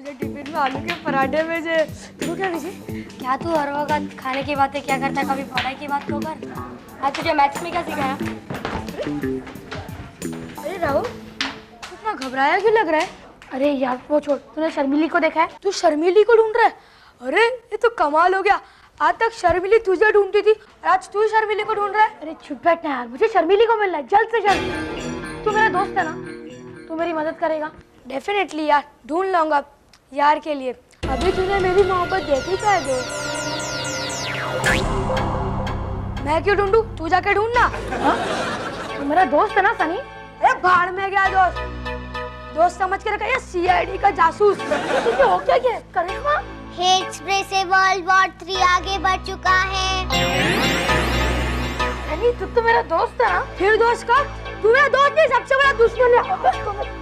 मुझे टिफिन में आलू के पराठे भेजे। तू क्या भेजे? क्या तू हर वक्त खाने की बातें क्या करता है, कभी पढ़ाई की बात तो कर। आज तुझे मैथ्स में क्या सिखाया? अरे राहुल, इतना घबराया क्यों लग रहा है? अरे यार वो छोड़, तूने शर्मिली को देखा है? तू शर्मिली को ढूंढ रहा है? अरे ये तो कमाल हो गया। आज तक शर्मिली तुझे ढूंढती थी और आज तू शर्मिली को ढूंढ रहा है। अरे चुप बैठ ना यार, मुझे शर्मिली को मिलना है जल्द से जल्द। तू मेरा दोस्त है ना, तू मेरी मदद करेगा? डेफिनेटली यार, ढूंढ लाऊंगा यार के लिए। अभी तूने मेरी मोहब्बत देखी क्या है दोस्त? मैं क्यों ढूंढूं, तू जाके ढूंढना। तू मेरा दोस्त है ना सनी? अरे भाड़ में गया दोस्त समझ के रखा है, सीआईडी का जासूस। तुझे हो क्या ये करिश्मा? हेट स्प्रे से वर्ल्ड वॉर 3 आगे बढ़ चुका है। सनी तू तो मेरा दोस्त है ना? फिर दोस्त का? तू मेरा दोस्त नहीं, सबसे बड़ा दुश्मन है।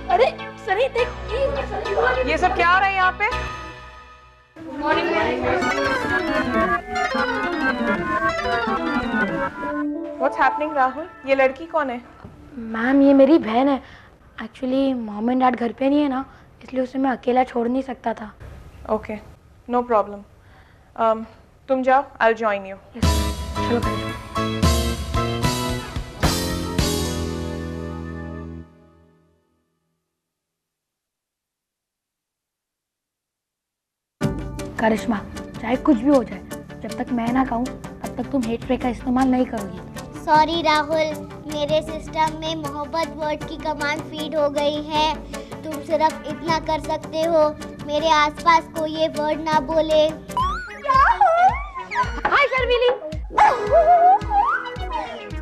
अरे सनी देख, ये सब क्या हो रहा है यहाँ पे? What's happening, Rahul? ये लड़की कौन है? मैम ये मेरी बहन है। एक्चुअली मॉम एंड डैड घर पे नहीं है ना, इसलिए उसे मैं अकेला छोड़ नहीं सकता था। Okay, no problem. तुम जाओ, I'll join you. चलो करिश्मा। करिश्मा, चाहे कुछ भी हो जाए, जब तक मैं ना कहूँ तब तक तुम हेट स्प्रे का इस्तेमाल नहीं करोगी। सॉरी राहुल, मेरे सिस्टम में मोहब्बत वर्ड की कमांड फीड हो गई है। तुम सिर्फ इतना कर सकते हो, मेरे आसपास कोई ये वर्ड ना बोले। हाय शर्मिली।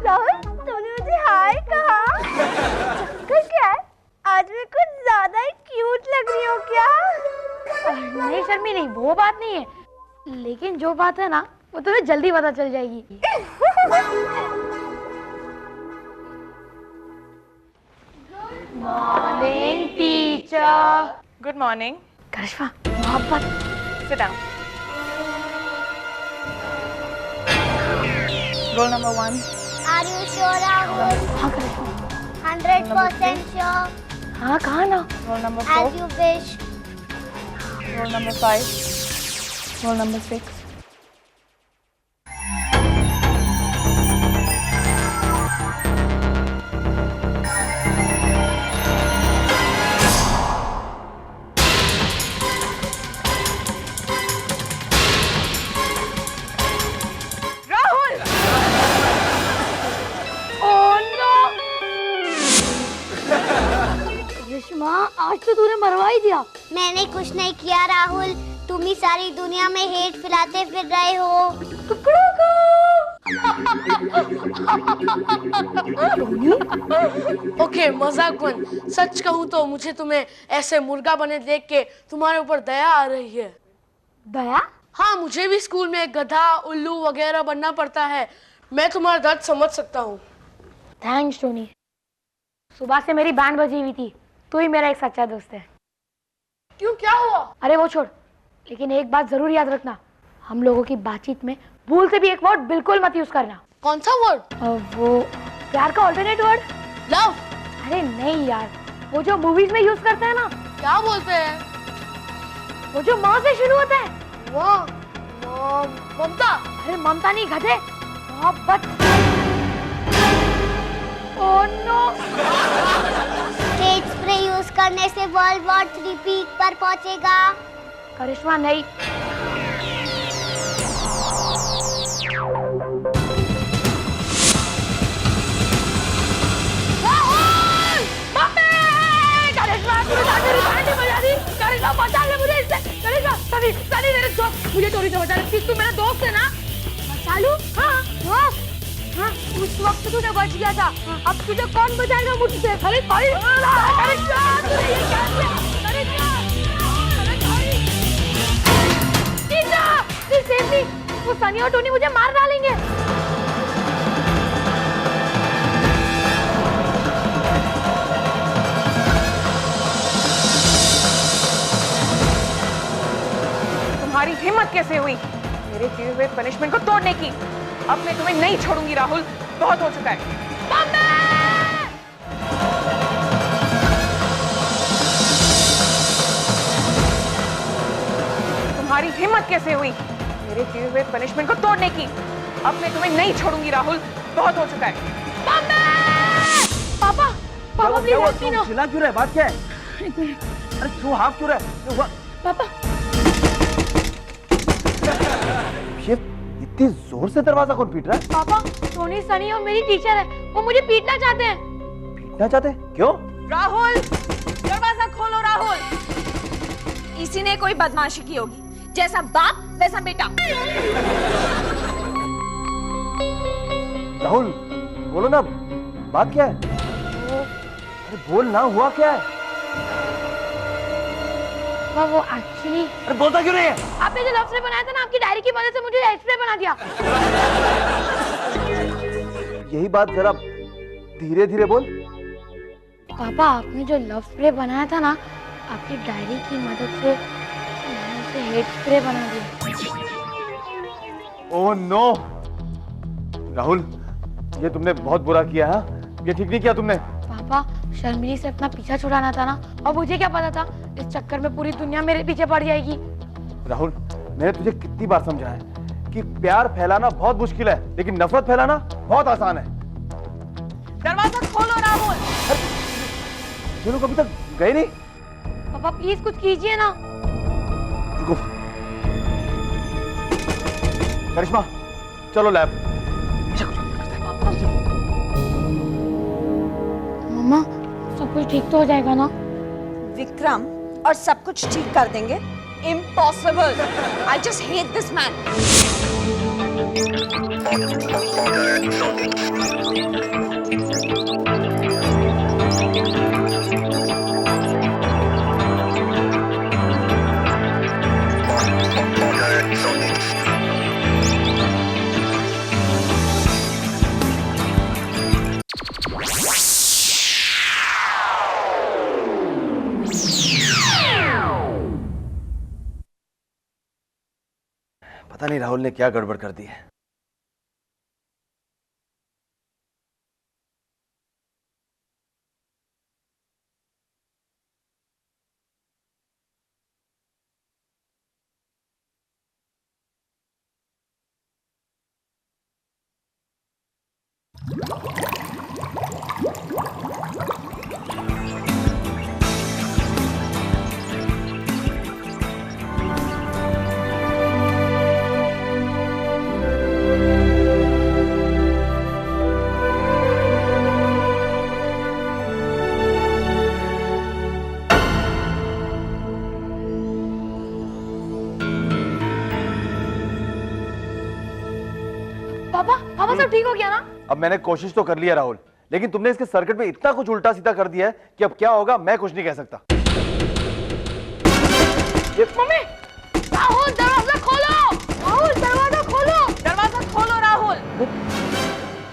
राहुल, तुमने मुझे हाय कहा? चक्कर क्या है? आज मैं कुछ ज्यादा ही क्यूट लग रही हूँ क्या? नहीं शर्मिली, वो बात नहीं है, लेकिन जो बात है ना वो तुम्हें जल्दी पता चल जाएगी। Morning teacher. Good morning. करिश्मा, मोहब्बत। Sit down. Roll number 1. Are you sure Rahul? हाँ करिश्मा। 100% sure. हाँ कहा ना। Roll number As 4. you wish. Roll number 5. Roll number 6. करिश्मा, आज तो तूने मरवा ही दिया। मैंने कुछ नहीं किया राहुल, तुम ही सारी दुनिया में हेट फैलाते फिर रहे हो। ओके मजाक बंद। सच कहूँ तो मुझे तुम्हें ऐसे मुर्गा बने देख के तुम्हारे ऊपर दया आ रही है। दया? हाँ, मुझे भी स्कूल में गधा, उल्लू वगैरह बनना पड़ता है। मैं तुम्हारा दर्द समझ सकता हूँ। Thanks Tony. सुबह से मेरी बैंड बजी हुई थी, तू ही मेरा एक सच्चा दोस्त है। क्यों, क्या हुआ? अरे वो छोड़, लेकिन एक बात जरूर याद रखना, हम लोगों की बातचीत में भूल से भी एक वर्ड बिल्कुल मत यूज करना। कौन सा वर्ड? वो प्यार का ऑल्टरनेट वर्ड। लव? अरे नहीं यार, वो जो मूवीज में यूज करते हैं ना। क्या बोलते हैं? वो जो माँ से शुरू होता है। वाह, ममता। अरे ममता नहीं गधे, मोहब्बत। Oh no. Hate spray use करने से वर्ल्ड वॉर 3 पीक पर पहुंचेगा। करिश्मा नहीं। मुझे टोनी से बचा ले, तू मेरा दोस्त है ना? बचा लूं? हाँ दोस्त। हाँ, उस वक्त तूने बच गया था, अब तुझे कौन बचाएगा मुझसे? अरे भाई, वो सनी और टोनी मुझे मार डालेंगे। तुम्हारी हिम्मत कैसे हुई मेरे दिए हुए पनिशमेंट को तोड़ने की? अब मैं तुम्हें नहीं छोड़ूंगी राहुल, बहुत हो चुका है। तुम्हारी हिम्मत कैसे हुई मेरे दिए हुए पनिशमेंट को तोड़ने की? अब मैं तुम्हें नहीं छोड़ूंगी राहुल, बहुत हो चुका है। पापा पापा प्लीज हेल्प मी ना। चिल्ला क्यों रहा है? बात क्या है? अरे क्यों हाफ क्यों रहा है? पापा ये इतनी जोर से दरवाजा कौन पीट रहा है? पापा सोनी सनी और मेरी टीचर है, वो मुझे पीटना चाहते हैं। पीटना चाहते हैं? क्यों? राहुल दरवाजा खोलो राहुल। इसी ने कोई बदमाशी की होगी, जैसा बाप वैसा बेटा। राहुल बोलो ना, बात क्या है? अरे बोल ना, हुआ क्या है? पापा वो एक्चुअली अरे बोलता क्यों नहीं है? आपने जो लव स्प्रे बनाया था ना, आपकी डायरी की वजह से मुझे हेड स्प्रे बना दिया। यही बात जरा धीरे धीरे बोल। पापा आपने जो लव स्प्रे बनाया था ना, आपकी डायरी की मदद से मैंने उसे हेड स्प्रे बना दिया। ओह नो राहुल, ये तुमने बहुत बुरा किया है। ये ठीक नहीं किया तुमने। पापा शर्मिली से अपना पीछा छुड़ाना था ना, और मुझे क्या पता था इस चक्कर में पूरी दुनिया मेरे पीछे पड़ जाएगी। राहुल मैंने तुझे कितनी बार समझाया है कि प्यार फैलाना बहुत मुश्किल है, लेकिन नफरत फैलाना बहुत आसान है। दरवाजा खोलो राहुल। ये लोग अभी तक गए नहीं। पापा प्लीज कुछ कीजिए ना। रुको। करिश्मा चलो लैब। मम्मा सब कुछ ठीक तो हो जाएगा ना? विक्रम और सब कुछ ठीक कर देंगे? Impossible. I just hate this man. पता नहीं राहुल ने क्या गड़बड़ कर दी है। पापा पापा सब ठीक हो गया ना? अब मैंने कोशिश तो कर लिया राहुल, लेकिन तुमने इसके सर्किट में इतना कुछ उल्टा सीधा कर दिया है कि अब क्या होगा मैं कुछ नहीं कह सकता। मम्मी राहुल दरवाजा खोलो। राहुल दरवाजा खोलो। दरवाजा खोलो राहुल।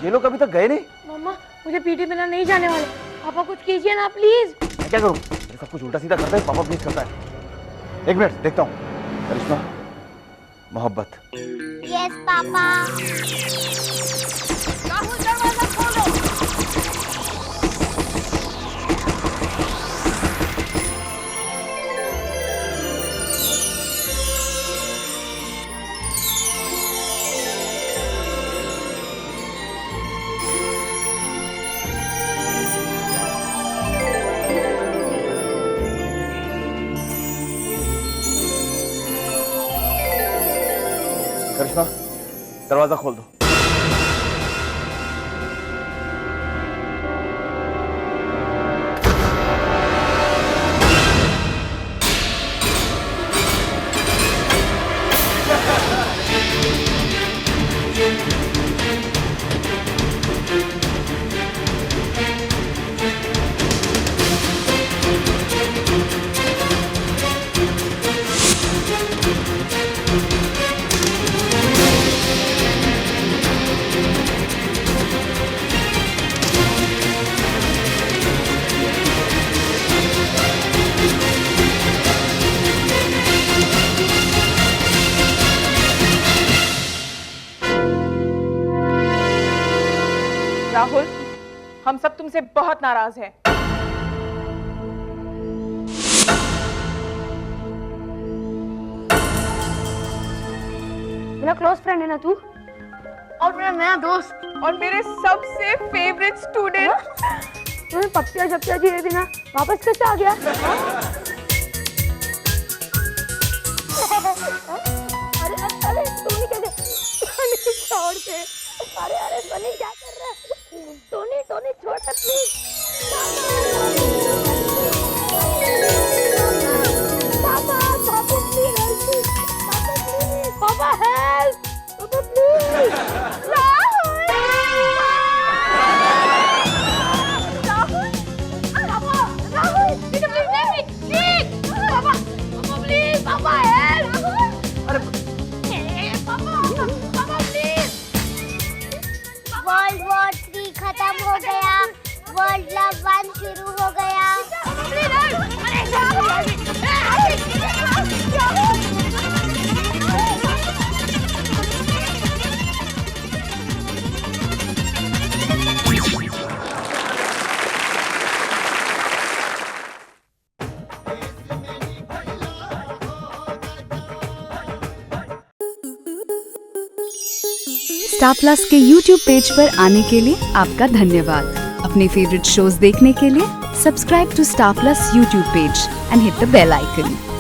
ये लोग अभी तक गए नहीं। मम्मा मुझे पीटी बिना नहीं जाने वाले। पापा कुछ कीजिए ना प्लीज। मैं क्या करूं? ये सब कुछ उल्टा सीधा करता है, पापा प्लीज करता है। एक मिनट देखता हूं। करिश्मा मोहब्बत। Yes papa. राहुल दरवाजा खोलो। करिश्मा दरवाजा खोल दो। राहुल हम सब तुमसे बहुत नाराज हैं। मेरा क्लोज फ्रेंड है ना तू? और मेरा नया दोस्त। और मेरे सबसे फेवरेट स्टूडेंट। तुम्हें पप्पिया झप्पिया दिए बिना वापस कैसे आ गया? अरे अरे टोनी कैसे छोड़ दे। अरे अरे टोनी क्या कर रहा है? टोनी टोनी छोड़ दे प्लीज। पापा पापा प्लीज पापा हेल्प पापा प्लीज। वर्ल्ड वॉर 3 खत्म हो गया, वर्ल्ड लव 1 शुरू हो गया। स्टार प्लस के YouTube पेज पर आने के लिए आपका धन्यवाद। अपने फेवरेट शोज देखने के लिए subscribe to Star Plus YouTube page and hit the bell icon.